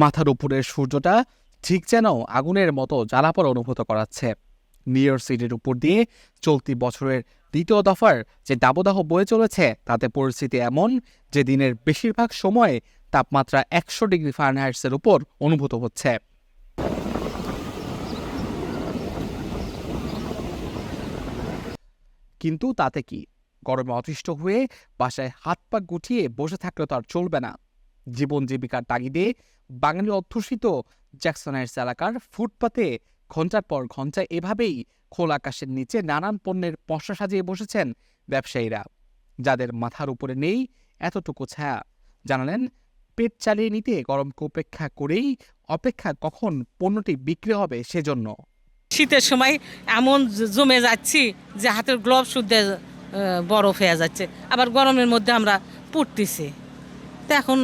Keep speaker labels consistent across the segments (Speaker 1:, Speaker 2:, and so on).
Speaker 1: মাথার উপরের সূর্যটা ঠিক যেন আগুনের মতো জ্বালাপড়া অনুভূত করাচ্ছে। নিউ ইয়র্ক সিটির উপর দিয়ে চলতি বছরের দ্বিতীয় দফার যে দাবদাহ বয়ে চলেছে, তাতে পরিস্থিতি এমন যে দিনের বেশিরভাগ সময় তাপমাত্রা 100 ডিগ্রি ফারেনহাইটের উপর অনুভূত হচ্ছে। কিন্তু তাতে কি, গরমে অতিষ্ঠ হয়ে বাসায় হাত পা গুটিয়ে বসে থাকলে তো আর চলবে না। জীবন জীবিকার তাগিদে বাঙালি অধ্যুষিত জ্যাকসন হাইটস এলাকার ফুটপাতে ঘন্টার পর ঘন্টা এভাবেই খোলা আকাশের নিচে নানান পণ্যের পসরা সাজিয়ে বসেছেন ব্যবসায়ীরা, যাদের মাথার উপরে নেই এতটুকু ছায়া। জানালেন, পেট চালিয়ে নিতে গরমকে উপেক্ষা করেই অপেক্ষা কখন পণ্যটি বিক্রি হবে সেজন্য।
Speaker 2: শীতের সময় এমন জমে যাচ্ছি যে হাতের গ্লোভ শুদ্ধ বরফ হয়ে যাচ্ছে, আবার গরমের মধ্যে আমরা পড়তেছি। তো এখন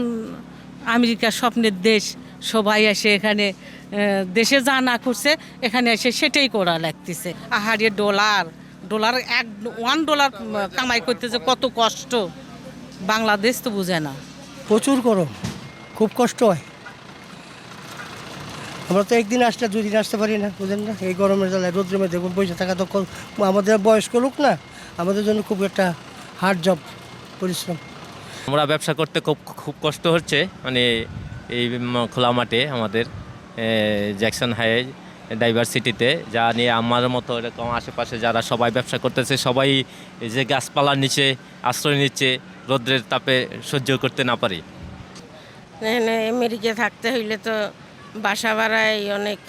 Speaker 2: আমেরিকার স্বপ্নের দেশ, সবাই এসে এখানে দেশে যা না করছে এখানে এসে সেটাই করা লাগতেছে। আহারে $1 $1 কামাই করতে যে কত কষ্ট, বাংলাদেশ তো বুঝে না।
Speaker 3: প্রচুর গরম, খুব কষ্ট হয়। আমরা তো একদিন আসলে 2 দিন আসতে পারি না, বুঝেন না? এই গরমের জ্বালায় রোদ্রের মধ্যে বসে থাকা তো আমাদের বয়স্ক লোক না, আমাদের জন্য খুব একটা হার্ড জব, পরিশ্রম।
Speaker 4: আমরা ব্যবসা করতে খুব কষ্ট হচ্ছে, মানে এই খোলা মাঠে আমাদের জ্যাকসন হাই ডাইভার্সিটিতে, যা নিয়ে আমার মতো এরকম আশেপাশে যারা সবাই ব্যবসা করতেছে, সবাই যে গাছপালার নিচে আশ্রয় নিচ্ছে, রোদ্রের তাপে সহ্য করতে না পারি।
Speaker 5: আমেরিকা থাকতে হইলে তো বাসা ভাড়ায় অনেক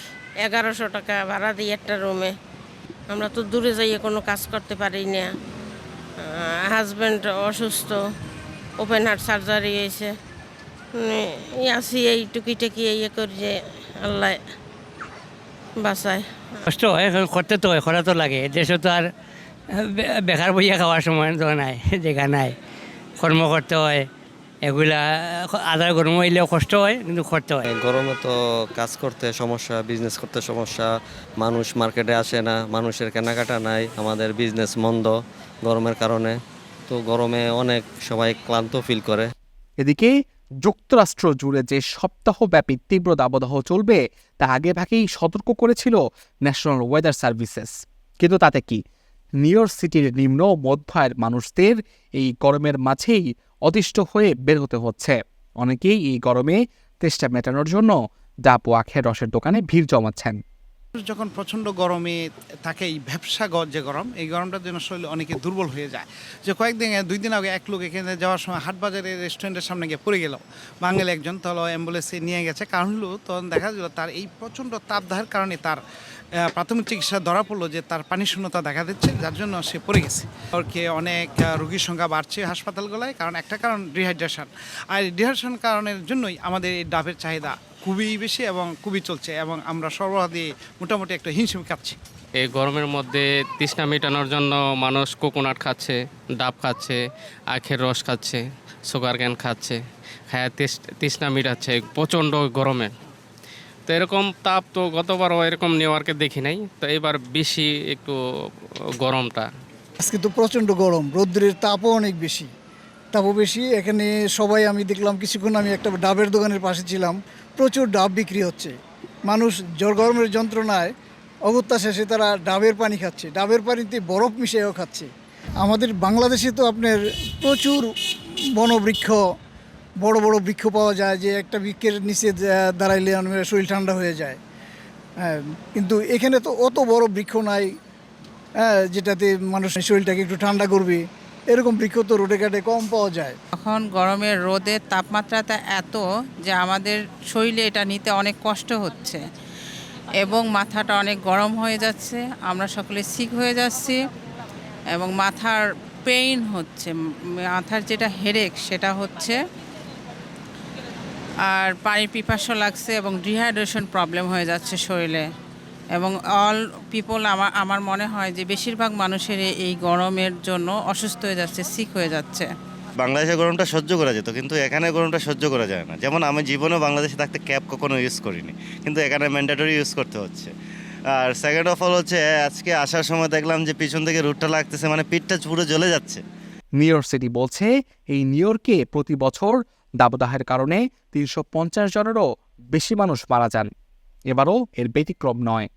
Speaker 5: 1100 টাকা ভাড়া দিই একটা রুমে। আমরা তো দূরে যাইয়ে কোনো কাজ করতে পারি না। হাজব্যান্ড অসুস্থ, ওপেন হার্ট সার্জারি হয়েছে। আসি এই টুকিটাকি ইয়ে করি যে আল্লাহ বাঁচায়।
Speaker 6: কষ্ট হয়, করতে তো হয়, করা তো লাগে। দেশে তো আর বেকার বইয়া খাওয়ার সময় তো নাই, জায়গা নাই, কর্ম করতে হয়। এগুলা আদার গরম হইলেও কষ্ট হয়, কিন্তু করতে হয়।
Speaker 7: গরমে তো কাজ করতে সমস্যা, বিজনেস করতে সমস্যা, মানুষ মার্কেটে আসে না, মানুষের কেনাকাটা নাই, আমাদের বিজনেস মন্দ গরমের কারণে। তো গরমে অনেক সবাই ক্লান্ত ফিল করে।
Speaker 1: এদিকে যুক্তরাষ্ট্র জুড়ে যে সপ্তাহব্যাপী তীব্র দাবদাহ চলবে তা আগেভাগেই সতর্ক করেছিল ন্যাশনাল ওয়েদার সার্ভিসেস। কিন্তু তাতে কি, নিউ ইয়র্ক সিটির নিম্ন মধ্য আয়ের মানুষদের এই গরমের মাঝেই অতিষ্ঠ হয়ে বের হতে হচ্ছে। অনেকেই এই গরমে তেষ্টা মেটানোর জন্য ডাব ও আখের রসের দোকানে ভিড় জমাচ্ছেন।
Speaker 8: যখন প্রচণ্ড গরমে থাকে, এই ভ্যাপসা যে গরম, এই গরমটার জন্য শরীর অনেকে দুর্বল হয়ে যায়। যে কয়েকদিন 2 দিন আগে এক লোক এখানে যাওয়ার সময় হাটবাজারের রেস্টুরেন্টের সামনে গিয়ে পড়ে গেল। বাঙালি একজন, তাহলে অ্যাম্বুলেন্সে নিয়ে গেছে। কারণ হলো তখন দেখা গেল তার এই প্রচণ্ড তাপদাহের কারণে তার প্রাথমিক চিকিৎসা ধরা পড়লো যে তার পানি শূন্যতা দেখা দিচ্ছে, যার জন্য সে পড়ে গেছে। ওরকে অনেক রোগীর সংখ্যা বাড়ছে হাসপাতালগুলোয়, কারণ একটা কারণ ডিহাইড্রেশন। আর ডিহাইড্রেশন কারণের জন্যই আমাদের এই ডাবের চাহিদা খুবই বেশি এবং খুবই চলছে, এবং আমরা সরবরাহ দিয়ে মোটামুটি একটা হিমশিম খাচ্ছি।
Speaker 9: এই গরমের মধ্যে তৃষ্ণা মেটানোর জন্য মানুষ কোকোনাট খাচ্ছে, ডাব খাচ্ছে, আখের রস খাচ্ছে, সুগার ক্যান খাচ্ছে, খায় তৃষ্ণা মেটাচ্ছে প্রচণ্ড গরমে। তো এরকম তাপ তো গতবারও এরকম নিউ ইয়র্কে দেখি নাই, তো এবার বেশি একটু গরমটা।
Speaker 10: আজকে তো প্রচণ্ড গরম, রৌদ্রের তাপও অনেক বেশি, তাপও বেশি। এখানে সবাই, আমি দেখলাম কিছুক্ষণ, আমি একটা ডাবের দোকানের পাশে ছিলাম, প্রচুর ডাব বিক্রি হচ্ছে। মানুষ গরমের যন্ত্রণায় অগত্যা শেষে তারা ডাবের পানি খাচ্ছে, ডাবের পানিতে বরফ মিশিয়েও খাচ্ছে। আমাদের বাংলাদেশে তো আপনার প্রচুর বনবৃক্ষ, বড় বড় বৃক্ষ পাওয়া যায়, যে একটা বৃক্ষের নিচে দাঁড়াইলে শরীর ঠান্ডা হয়ে যায়। হ্যাঁ, কিন্তু এখানে তো অত বড় বৃক্ষ নাই, যেটাতে মানুষের শরীরটাকে একটু ঠান্ডা করবে, এরকম বৃক্ষ তো রোডে ঘাটে কম পাওয়া যায়।
Speaker 11: এখন গরমের রোদের তাপমাত্রাটা এত যে আমাদের শরীরে এটা নিতে অনেক কষ্ট হচ্ছে, এবং মাথাটা অনেক গরম হয়ে যাচ্ছে, আমরা সকলে সিক হয়ে যাচ্ছি, এবং মাথার পেইন হচ্ছে, মাথার যেটা হেডেক সেটা হচ্ছে, আর পানির পিপাসা লাগছে, এবং ডিহাইড্রেশন প্রবলেম হয়ে যাচ্ছে শরীরে। এবং অল পিপল, আমার মনে হয় যে বেশিরভাগ মানুষের এই গরমের জন্য অসুস্থ হয়ে যাচ্ছে, সিক হয়ে যাচ্ছে।
Speaker 12: বাংলাদেশে গরমটা সহ্য করা যেত, কিন্তু এখানে গরমটা সহ্য করা যায় না। যেমন আমি জীবনেও বাংলাদেশে থাকতে ক্যাপ কখনো ইউজ করিনি, কিন্তু এখানে ম্যান্ডেটরি ইউজ করতে হচ্ছে। আর সেকেন্ড অফ অল হচ্ছে, আজকে আসার সময় দেখলাম যে পিছন থেকে রুটটা লাগতেছে, মানে পিঠটা পুরো জ্বলে যাচ্ছে।
Speaker 1: নিউ ইয়র্ক সিটি বলছে, এই নিউ ইয়র্কে প্রতি বছর দাবদাহের কারণে 350 জনেরও বেশি মানুষ মারা যান। এবারও এর ব্যতিক্রম নয়।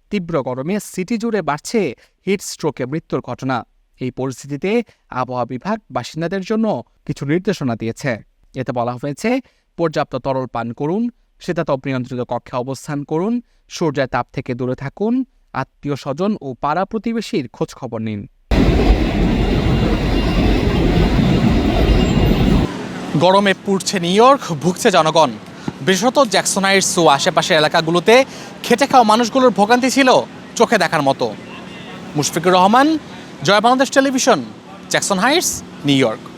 Speaker 1: তীব্র গরমে সিটি জুড়ে বাড়ছে হিট স্ট্রোকে মৃত্যুর ঘটনা। এই পরিস্থিতিতে আবহাওয়া বিভাগ বাসিন্দাদের জন্য কিছু নির্দেশনা দিয়েছে। এতে বলা হয়েছে, পর্যাপ্ত তরল পান করুন, শীতাতপ নিয়ন্ত্রিত কক্ষে অবস্থান করুন, সূর্যের তাপ থেকে দূরে থাকুন, আত্মীয় স্বজন ও পাড়া প্রতিবেশীর খোঁজ খবর নিন। গরমে পুড়ছে নিউ ইয়র্ক, ভুগছে জনগণ। বিশেষত জ্যাকসন হাইটস ও আশেপাশের এলাকাগুলোতে খেটে খাওয়া মানুষগুলোর ভোগান্তি ছিল চোখে দেখার মতো। Mushfiqur Rahman, Joy Bangladesh television, Jackson Heights, New York.